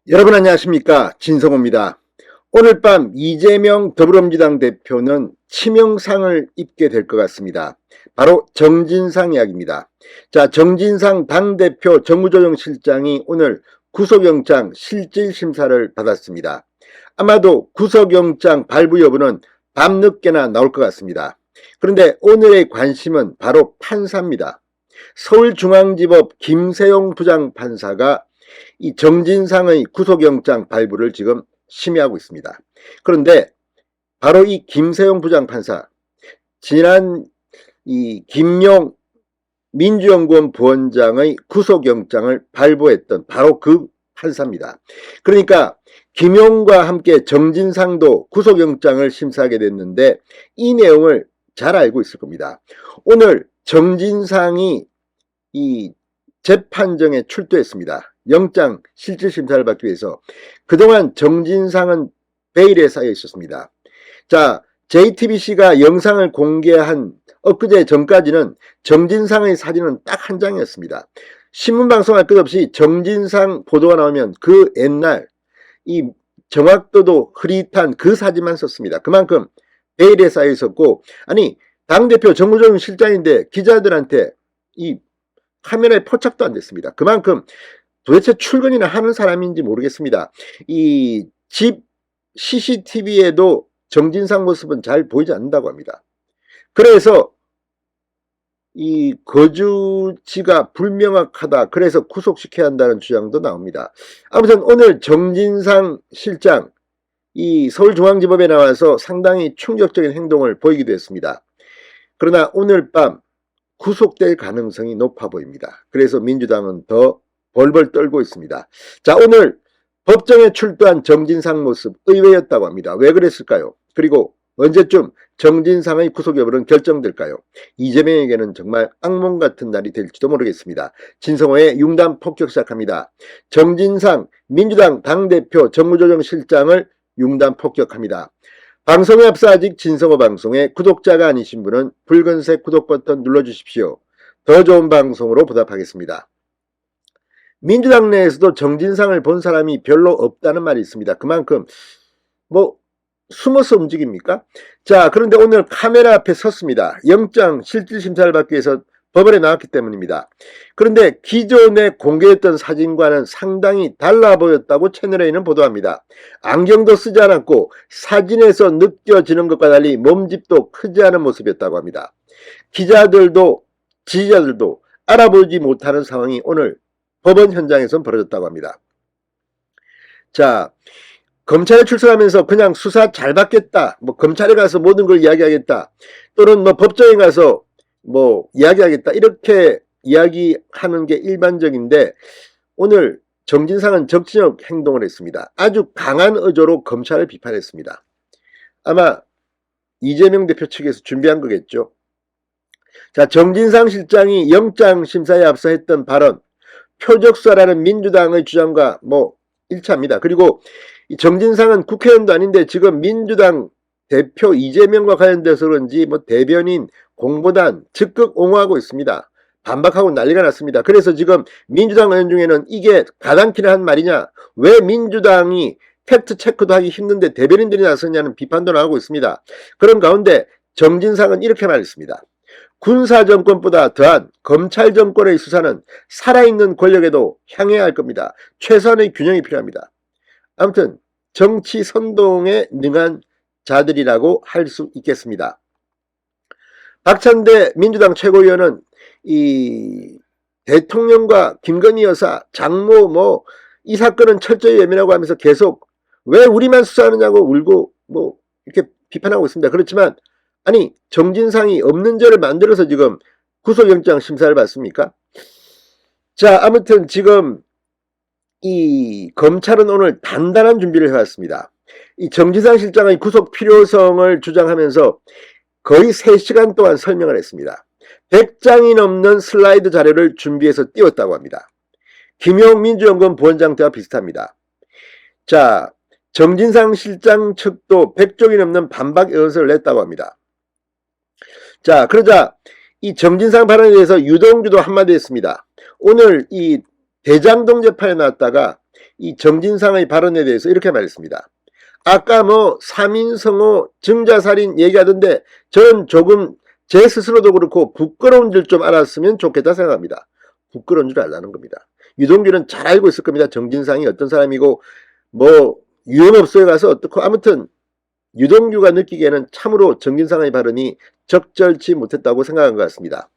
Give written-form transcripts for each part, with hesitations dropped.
여러분 안녕하십니까, 진성호입니다. 오늘 밤 이재명 더불어민주당 대표는 치명상을 입게 될 것 같습니다. 바로 정진상 이야기입니다. 자, 정진상 당대표 정무조정실장이 오늘 구속영장 실질심사를 받았습니다. 아마도 구속영장 발부 여부는 밤늦게나 나올 것 같습니다. 그런데 오늘의 관심은 바로 판사입니다. 서울중앙지법 김세용 부장판사가 이 정진상의 구속영장 발부를 지금 심의하고 있습니다. 그런데 바로 이 김세용 부장판사, 지난 이 김용 민주연구원 부원장의 구속영장을 발부했던 바로 그 판사입니다. 그러니까 김용과 함께 정진상도 구속영장을 심사하게 됐는데 이 내용을 잘 알고 있을 겁니다. 오늘 정진상이 이 재판정에 출두했습니다. 영장 실질심사를 받기 위해서. 그동안 정진상은 베일에 쌓여 있었습니다. 자, JTBC가 영상을 공개한 엊그제 전까지는 정진상의 사진은 딱 한 장이었습니다. 신문방송할 것 없이 정진상 보도가 나오면 그 옛날 이 정확도도 흐릿한 그 사진만 썼습니다. 그만큼 베일에 쌓여 있었고, 아니 당대표 정무조정실장인데 기자들한테 이 카메라에 포착도 안 됐습니다. 그만큼 도대체 출근이나 하는 사람인지 모르겠습니다. 이 집 CCTV에도 정진상 모습은 잘 보이지 않는다고 합니다. 그래서 이 거주지가 불명확하다, 그래서 구속시켜야 한다는 주장도 나옵니다. 아무튼 오늘 정진상 실장 이 서울중앙지법에 나와서 상당히 충격적인 행동을 보이기도 했습니다. 그러나 오늘 밤 구속될 가능성이 높아 보입니다. 그래서 민주당은 더 벌벌 떨고 있습니다. 자, 오늘 법정에 출두한 정진상 모습 의외였다고 합니다. 왜 그랬을까요? 그리고 언제쯤 정진상의 구속 여부는 결정될까요? 이재명에게는 정말 악몽 같은 날이 될지도 모르겠습니다. 진성호의 융단 폭격 시작합니다. 정진상 민주당 당대표 정무조정실장을 융단 폭격합니다. 방송에 앞서 아직 진성호 방송에 구독자가 아니신 분은 붉은색 구독 버튼 눌러주십시오. 더 좋은 방송으로 보답하겠습니다. 민주당 내에서도 정진상을 본 사람이 별로 없다는 말이 있습니다. 그만큼 숨어서 움직입니까? 자, 그런데 오늘 카메라 앞에 섰습니다. 영장 실질심사를 받기 위해서 법원에 나왔기 때문입니다. 그런데 기존에 공개했던 사진과는 상당히 달라 보였다고 채널A는 보도합니다. 안경도 쓰지 않았고 사진에서 느껴지는 것과 달리 몸집도 크지 않은 모습이었다고 합니다. 기자들도 지지자들도 알아보지 못하는 상황이 오늘 법원 현장에서 벌어졌다고 합니다. 자, 검찰에 출석하면서 그냥 수사 잘 받겠다, 검찰에 가서 모든 걸 이야기하겠다, 또는 법정에 가서 이야기하겠다, 이렇게 이야기하는 게 일반적인데 오늘 정진상은 적진적 행동을 했습니다. 아주 강한 어조로 검찰을 비판했습니다. 아마 이재명 대표 측에서 준비한 거겠죠. 자, 정진상 실장이 영장 심사에 앞서 했던 발언, 표적수사라는 민주당의 주장과 일치합니다. 그리고 이 정진상은 국회의원도 아닌데 지금 민주당 대표 이재명과 관련돼서 그런지 대변인 공보단 적극 옹호하고 있습니다. 반박하고 난리가 났습니다. 그래서 지금 민주당 의원 중에는 이게 가당키나 한 말이냐, 왜 민주당이 팩트 체크도 하기 힘든데 대변인들이 나서냐는 비판도 나오고 있습니다. 그런 가운데 정진상은 이렇게 말했습니다. 군사정권보다 더한 검찰정권의 수사는 살아있는 권력에도 향해야 할 겁니다. 최소한의 균형이 필요합니다. 아무튼 정치 선동에 능한 자들이라고 할 수 있겠습니다. 박찬대 민주당 최고위원은 이 대통령과 김건희 여사, 장모 이 사건은 철저히 외면하고 하면서 계속 왜 우리만 수사하느냐고 울고 이렇게 비판하고 있습니다. 그렇지만 아니 정진상이 없는 죄를 만들어서 지금 구속영장 심사를 받습니까? 자, 아무튼 지금 이 검찰은 오늘 단단한 준비를 해왔습니다. 이 정진상 실장의 구속 필요성을 주장하면서 거의 3시간 동안 설명을 했습니다. 100장이 넘는 슬라이드 자료를 준비해서 띄웠다고 합니다. 김용 민주연구원 부원장 때와 비슷합니다. 자, 정진상 실장 측도 100쪽이 넘는 반박 연설을 냈다고 합니다. 자, 그러자 이 정진상 발언에 대해서 유동규도 한마디 했습니다. 오늘 이 대장동 재판에 나왔다가 이 정진상의 발언에 대해서 이렇게 말했습니다. 아까 뭐 3인 성호 증자살인 얘기하던데 저는 조금 제 스스로도 그렇고 부끄러운 줄 좀 알았으면 좋겠다 생각합니다. 부끄러운 줄 알라는 겁니다. 유동규는 잘 알고 있을 겁니다. 정진상이 어떤 사람이고 뭐 유흥업소에 가서 어떻고 아무튼 유동규가 느끼기에는 참으로 정진상의 발언이 적절치 못했다고 생각한 것 같습니다.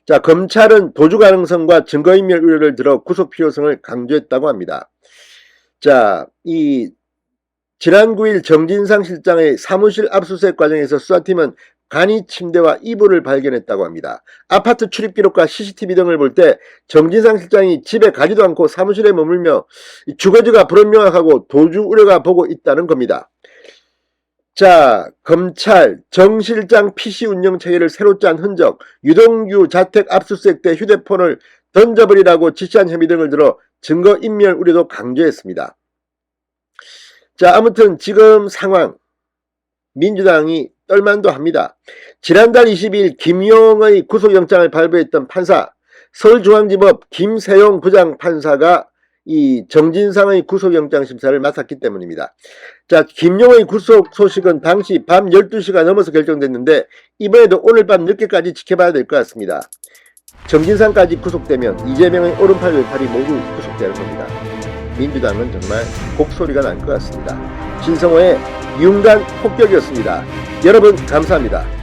자, 검찰은 도주 가능성과 증거인멸 우려를 들어 구속 필요성을 강조했다고 합니다. 자, 지난 9일 정진상 실장의 사무실 압수수색 과정에서 수사팀은 간이 침대와 이불을 발견했다고 합니다. 아파트 출입 기록과 CCTV 등을 볼 때 정진상 실장이 집에 가지도 않고 사무실에 머물며 주거지가 불분명하고 도주 우려가 보고 있다는 겁니다. 자, 검찰 정 실장 PC 운영 체계를 새로 짠 흔적, 유동규 자택 압수수색 때 휴대폰을 던져버리라고 지시한 혐의 등을 들어 증거인멸 우려도 강조했습니다. 자, 아무튼 지금 상황 민주당이 떨만도 합니다. 지난달 22일 김용의 구속영장을 발부했던 판사, 서울중앙지법 김세용 부장판사가 이 정진상의 구속영장 심사를 맡았기 때문입니다. 자, 김용의 구속 소식은 당시 밤 12시가 넘어서 결정됐는데 이번에도 오늘 밤 늦게까지 지켜봐야 될 것 같습니다. 정진상까지 구속되면 이재명의 오른팔 왼팔이 모두 구속되는 겁니다. 민주당은 정말 곡소리가 날 것 같습니다. 진성호의 윤간 폭격이었습니다. 여러분 감사합니다.